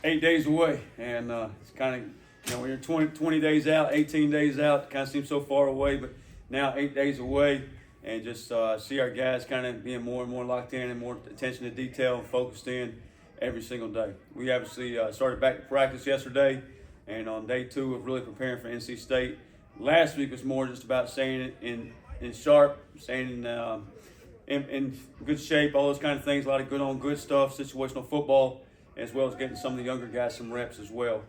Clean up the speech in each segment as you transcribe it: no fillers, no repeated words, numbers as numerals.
8 days away, and it's kind of, when you're 20 days out, 18 days out, it kind of seems so far away, but now 8 days away, and just see our guys kind of being more and more locked in and more attention to detail and focused in every single day. We obviously started back to practice yesterday, and on day 2 of really preparing for NC State. Last week was more just about staying in sharp, staying in good shape, all those kind of things, a lot of good stuff, situational football, as well as getting some of the younger guys some reps as well.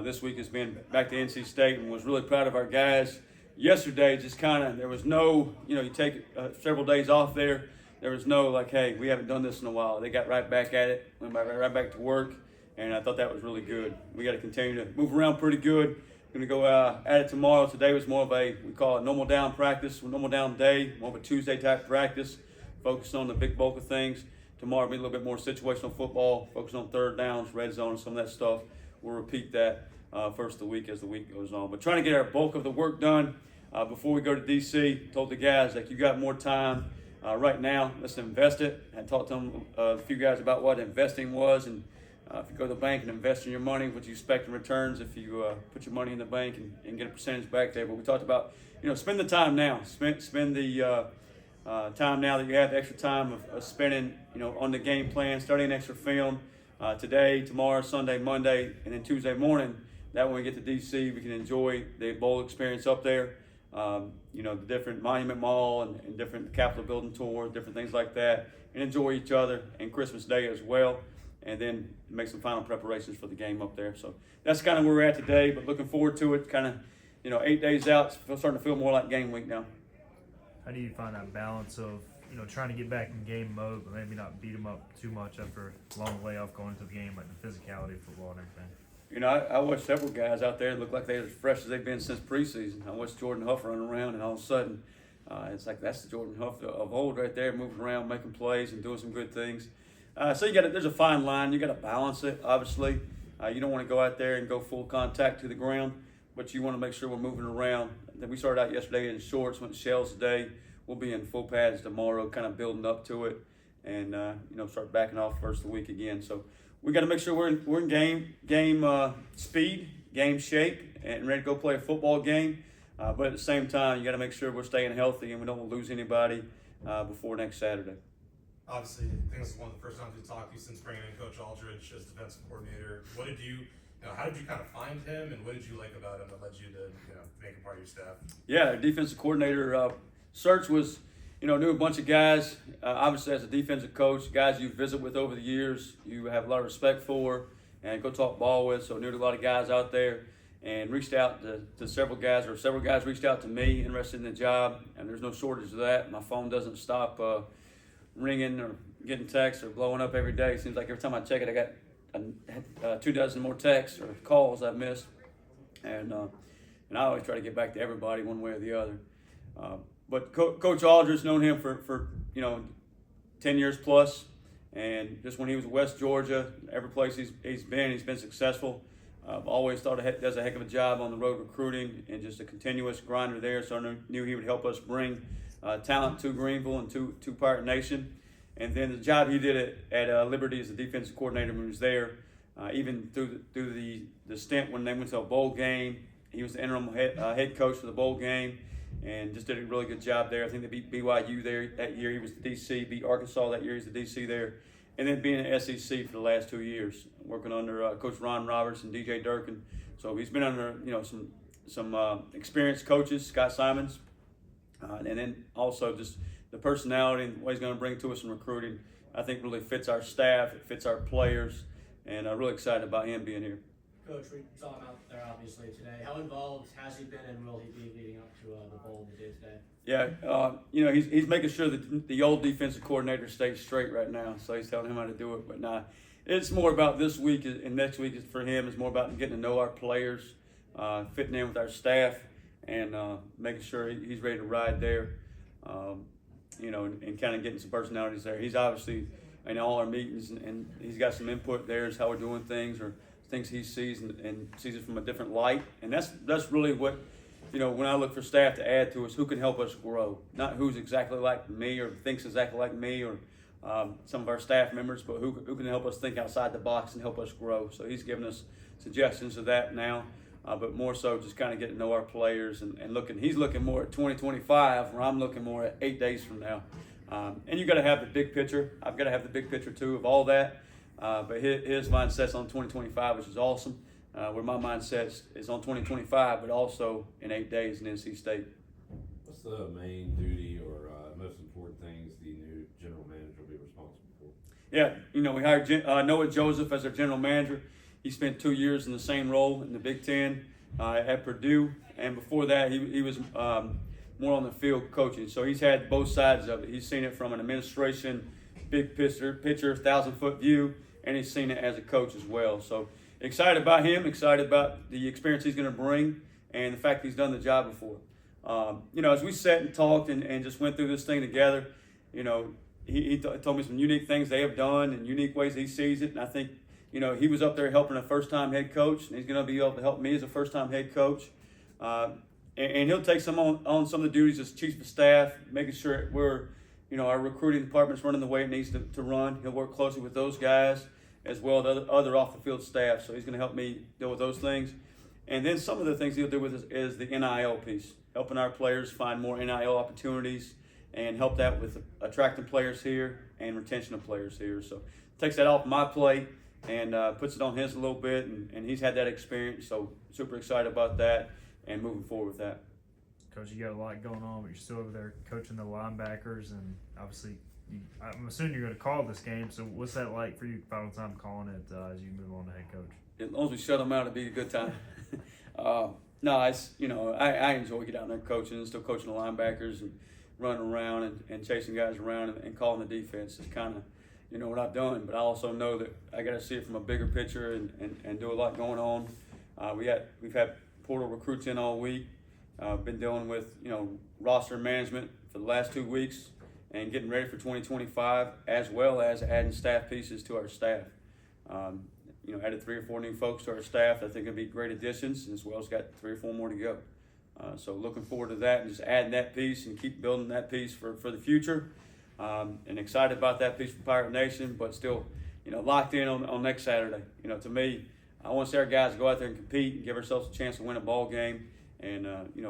This week has been back to NC State, and was really proud of our guys. Yesterday, just kind of, there was no, you take several days off there. There was no like, hey, we haven't done this in a while. They got right back at it, went right back to work, and I thought that was really good. We got to continue to move around pretty good. Going to go at it tomorrow. Today was more of we call it normal down practice, normal down day, more of a Tuesday type practice, focused on the big bulk of things. Tomorrow will be a little bit more situational football, focus on third downs, red zone, and some of that stuff. We'll repeat that first of the week as the week goes on. But trying to get our bulk of the work done before we go to DC. Told the guys, you got more time right now, let's invest it. I talked to them, a few guys about what investing was, and if you go to the bank and invest in your money, what you expect in returns if you put your money in the bank and get a percentage back there. But we talked about, spend the time now. Spend the time now that you have extra time of spending, on the game plan, studying extra film today, tomorrow, Sunday, Monday, and then Tuesday morning. That when we get to DC, we can enjoy the bowl experience up there. The different Monument Mall and different Capitol Building tours, different things like that, and enjoy each other, and Christmas Day as well, and then make some final preparations for the game up there. So that's kind of where we're at today, but looking forward to it. Kind of, 8 days out, starting to feel more like game week now. How do you find that balance of, trying to get back in game mode, but maybe not beat them up too much after a long layoff going into the game, like the physicality of football and everything? I watched several guys out there that look like they're as fresh as they've been since preseason. I watched Jordan Huff running around, and all of a sudden, it's like that's the Jordan Huff of old right there, moving around, making plays, and doing some good things. So there's a fine line. You got to balance it, obviously. You don't want to go out there and go full contact to the ground, but you want to make sure we're moving around. Then we started out yesterday in shorts, went to shells today. We'll be in full pads tomorrow, kind of building up to it, and start backing off first of the week again. So we got to make sure we're in game speed, game shape, and ready to go play a football game. But at the same time, you got to make sure we're staying healthy and we don't lose anybody before next Saturday. Obviously, I think this is one of the first times we talked to you since bringing in Coach Aldridge as defensive coordinator. What did you, how did you kind of find him, and what did you like about him that led you to, make him part of your staff? Yeah, defensive coordinator search was, knew a bunch of guys. Obviously, as a defensive coach, guys you visit with over the years, you have a lot of respect for, and go talk ball with. So knew a lot of guys out there, and reached out to several guys, or several guys reached out to me, interested in the job, and there's no shortage of that. My phone doesn't stop ringing or getting texts or blowing up every day. It seems like every time I check it, I got 2 dozen more texts or calls I've missed, and I always try to get back to everybody one way or the other. But Coach Aldridge, known him for 10 years plus, and just when he was at West Georgia, every place he's been successful. Always thought he does a heck of a job on the road recruiting, and just a continuous grinder there. So I knew he would help us bring talent to Greenville and to Pirate Nation. And then the job he did at Liberty as a defensive coordinator when he was there, even through the stint when they went to a bowl game, he was the interim head coach for the bowl game, and just did a really good job there. I think they beat BYU there that year. He was the DC, beat Arkansas that year. He's the DC there. And then being an SEC for the last 2 years, working under Coach Ron Roberts and DJ Durkin. So he's been under some experienced coaches, Scott Simons, and then also just the personality and what he's going to bring to us in recruiting. I think really fits our staff, it fits our players, and I'm really excited about him being here. Coach, we saw him out there obviously today. How involved has he been, and will he be leading up to the bowl the day today? Yeah, he's making sure that the old defensive coordinator stays straight right now, so he's telling him how to do it. But it's more about this week, and next week is for him. It's more about getting to know our players, fitting in with our staff, and making sure he's ready to ride there. And kind of getting some personalities there. He's obviously in all our meetings, and he's got some input there as how we're doing things, or things he sees and sees it from a different light. And that's really what, when I look for staff to add to us, who can help us grow, not who's exactly like me or thinks exactly like me or some of our staff members, but who can help us think outside the box and help us grow. So he's given us suggestions of that now, but more so just kind of getting to know our players and he's looking more at 2025, where I'm looking more at 8 days from now. And you got to have the big picture. I've got to have the big picture too of all that. But his mindset's on 2025, which is awesome. Where my mindset is on 2025, but also in 8 days in NC State. What's the main duty or most important things the new general manager will be responsible for? Yeah, we hired Noah Joseph as our general manager. He spent 2 years in the same role in the Big Ten at Purdue, and before that, he was more on the field coaching. So he's had both sides of it. He's seen it from an administration, big picture, 1,000-foot view, and he's seen it as a coach as well. So excited about him, excited about the experience he's going to bring, and the fact he's done the job before. As we sat and talked and just went through this thing together, he told me some unique things they have done and unique ways he sees it. And I think, he was up there helping a first-time head coach, and he's going to be able to help me as a first-time head coach. And he'll take some on some of the duties as chief of staff, making sure we're, our recruiting department's running the way it needs to run. He'll work closely with those guys as well as other off-the-field staff. So he's going to help me deal with those things. And then some of the things he'll do with is the NIL piece, helping our players find more NIL opportunities and help that with attracting players here and retention of players here. So takes that off my plate and puts it on his a little bit, and he's had that experience. So super excited about that and moving forward with that. Coach, you got a lot going on, but you're still over there coaching the linebackers, and obviously I'm assuming you're going to call this game. So what's that like for you, final time calling it as you move on to head coach? As long as we shut them out, it'll be a good time. No, it's, I enjoy getting out there coaching and still coaching the linebackers and running around and chasing guys around and calling the defense. It's kind of, what I've done, but I also know that I got to see it from a bigger picture and do a lot going on. We've had portal recruits in all week. Been dealing with, roster management for the last 2 weeks and getting ready for 2025, as well as adding staff pieces to our staff. Added 3 or 4 new folks to our staff. I think it'll be great additions, as well as got 3 or 4 more to go. So looking forward to that and just adding that piece and keep building that piece for the future. And excited about that piece for Pirate Nation, but still, locked in on next Saturday. To me, I want to see our guys go out there and compete and give ourselves a chance to win a ball game. And,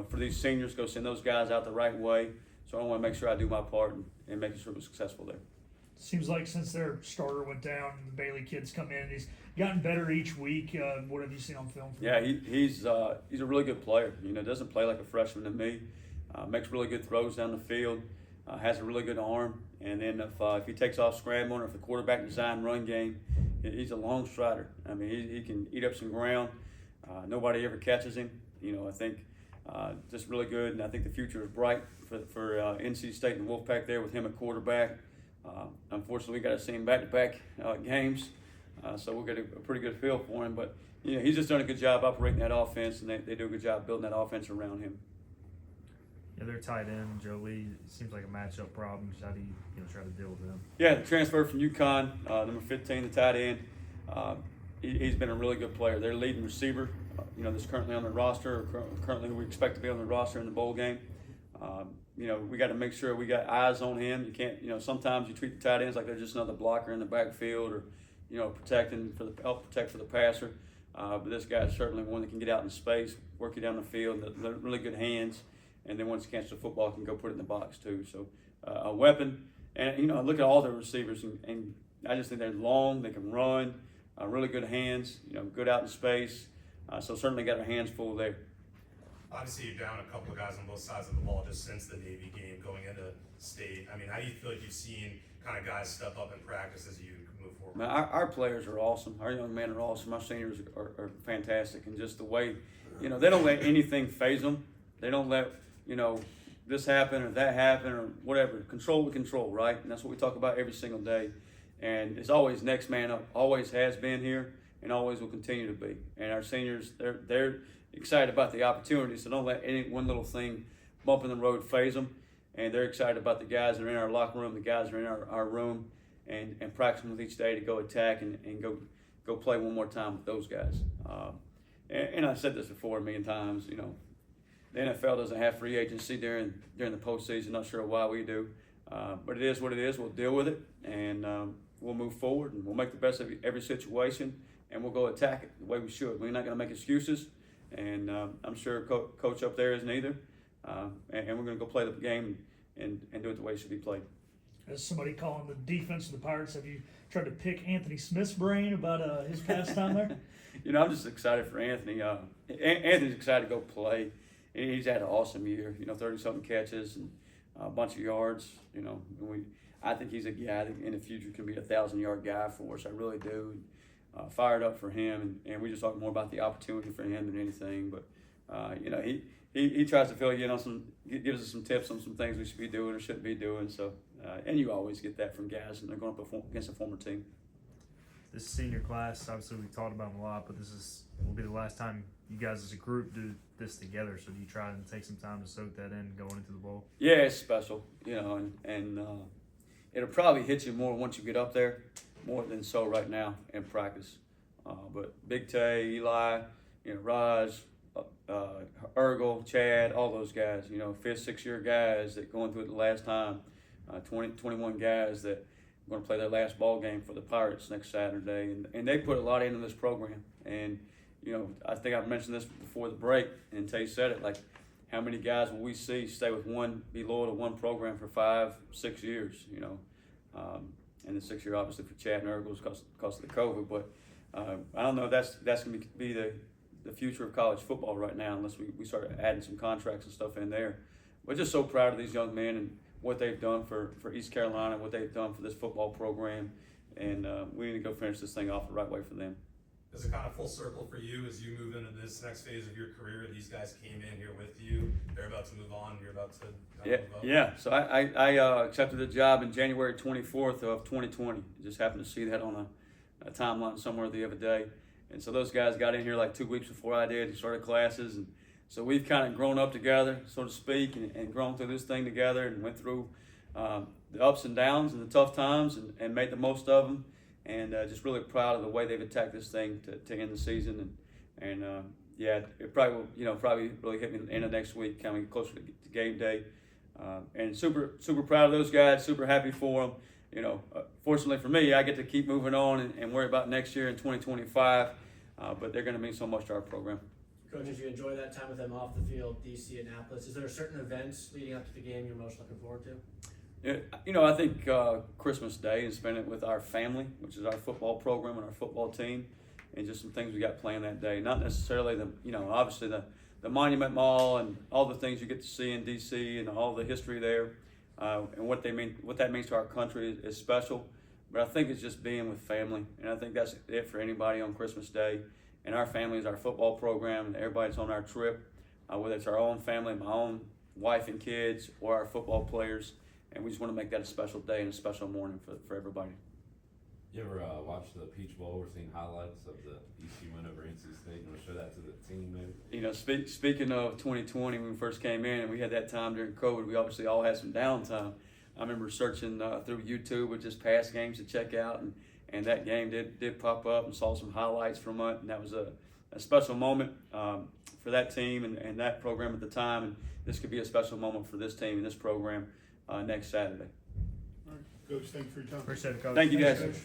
for these seniors, go send those guys out the right way. So I want to make sure I do my part and making sure we're successful there. Seems like since their starter went down, the Bailey kid's come in. He's gotten better each week. What have you seen on film? Yeah, he's a really good player. Doesn't play like a freshman to me. Makes really good throws down the field. Has a really good arm. And then if he takes off scrambling or if the quarterback design run game, he's a long strider. I mean, he can eat up some ground. Nobody ever catches him. I think just really good. And I think the future is bright for NC State and the Wolfpack there with him at quarterback. Unfortunately, we got to see him back-to-back games, so we'll get a pretty good feel for him. But he's just done a good job operating that offense, and they do a good job building that offense around him. Yeah, their tight end, Joe Lee, seems like a matchup problem. Just how do you try to deal with them? Yeah, the transfer from UConn, number 15, the tight end. He's been a really good player. Their leading receiver, that's currently on the roster, or currently who we expect to be on the roster in the bowl game. We got to make sure we got eyes on him. You can't, sometimes you treat the tight ends like they're just another blocker in the backfield or, protecting help protect for the passer. But this guy's certainly one that can get out in space, work you down the field, they're really good hands, and then once he catches the football, can go put it in the box too. So a weapon. And, I look at all the receivers, and I just think they're long, they can run, really good hands, good out in space. So certainly got our hands full there. Obviously, you're down a couple of guys on both sides of the ball just since the Navy game going into state. I mean, how do you feel like you've seen kind of guys step up in practice as you move forward? Man, our players are awesome. Our young men are awesome. Our seniors are fantastic. And just the way, they don't let anything faze them. They don't let, this happen or that happen or whatever. Control the control, right? And that's what we talk about every single day. And it's always next man up. Always has been here and always will continue to be. And our seniors, they're excited about the opportunity, so don't let any one little thing bump in the road phase them. And they're excited about the guys that are in our locker room, the guys that are in our room, and practicing with each day to go attack and go play one more time with those guys. And I've said this before a million times, the NFL doesn't have free agency during the postseason. Not sure why we do. But it is what it is. We'll deal with it, and we'll move forward, and we'll make the best of every situation, and we'll go attack it the way we should. We're not going to make excuses, and I'm sure coach up there isn't either. And we're going to go play the game and do it the way it should be played. As somebody calling the defense of the Pirates, have you tried to pick Anthony Smith's brain about his past time there? You know, I'm just excited for Anthony. Anthony's excited to go play. He's had an awesome year. 30-something catches and a bunch of yards. I think he's a guy that in the future can be a 1,000-yard guy for us. I really do. Fired up for him, and we just talk more about the opportunity for him than anything. But he tries to fill you in on gives us some tips on some things we should be doing or shouldn't be doing. So, and you always get that from guys, and they're going to perform against a former team. This senior class, obviously we talked about them a lot, but will be the last time you guys as a group do this together. So do you try and take some time to soak that in going into the bowl? Yeah, it's special, and it'll probably hit you more once you get up there, more than so right now in practice. But Big Tay, Eli, Raj, Ergel, Chad, all those guys, 5th, 6th year guys that going through it the last time, 21 guys that are going to play their last ball game for the Pirates next Saturday, and they put a lot into this program. And I think I've mentioned this before the break, and Tay said it, like, how many guys will we see stay with be loyal to one program for 5-6 years, and the 6th year obviously for Chad and Ergel because of the COVID, but I don't know if that's going to be the future of college football right now unless we start adding some contracts and stuff in there. We're just so proud of these young men and what they've done for East Carolina, what they've done for this football program, and we need to go finish this thing off the right way for them. Is it kind of full circle for you as you move into this next phase of your career? These guys came in here with you. They're about to move on. You're about to move up. Yeah. So I accepted the job in January 24th of 2020. Just happened to see that on a timeline somewhere the other day. And so those guys got in here like 2 weeks before I did and started classes. And so we've kind of grown up together, so to speak, and grown through this thing together and went through the ups and downs and the tough times and made the most of them. And just really proud of the way they've attacked this thing to end the season. And yeah, it probably will, probably really hit me at the end of next week, kind of get closer to game day. And super proud of those guys, super happy for them. Fortunately for me, I get to keep moving on and worry about next year in 2025. But they're going to mean so much to our program. Coach, as you enjoy that time with them off the field, DC, Annapolis, is there certain events leading up to the game you're most looking forward to? I think Christmas Day and spend it with our family, which is our football program and our football team, and just some things we got planned that day. Not necessarily obviously the Monument Mall and all the things you get to see in DC and all the history there, and what that means to our country is special. But I think it's just being with family, and I think that's it for anybody on Christmas Day. And our family is our football program, and everybody's on our trip, whether it's our own family, my own wife and kids, or our football players. And we just want to make that a special day and a special morning for everybody. You ever watch the Peach Bowl? We're seeing highlights of the ECU win over NC State. You want to show that to the team, maybe? Speaking of 2020, when we first came in and we had that time during COVID, we obviously all had some downtime. I remember searching through YouTube with just past games to check out, and that game did pop up and saw some highlights from it, and that was a special moment for that team and that program at the time, and this could be a special moment for this team and this program next Saturday. All right, Coach, thank you for your time. Appreciate it, Coach. Thank you, guys. Thanks, Coach.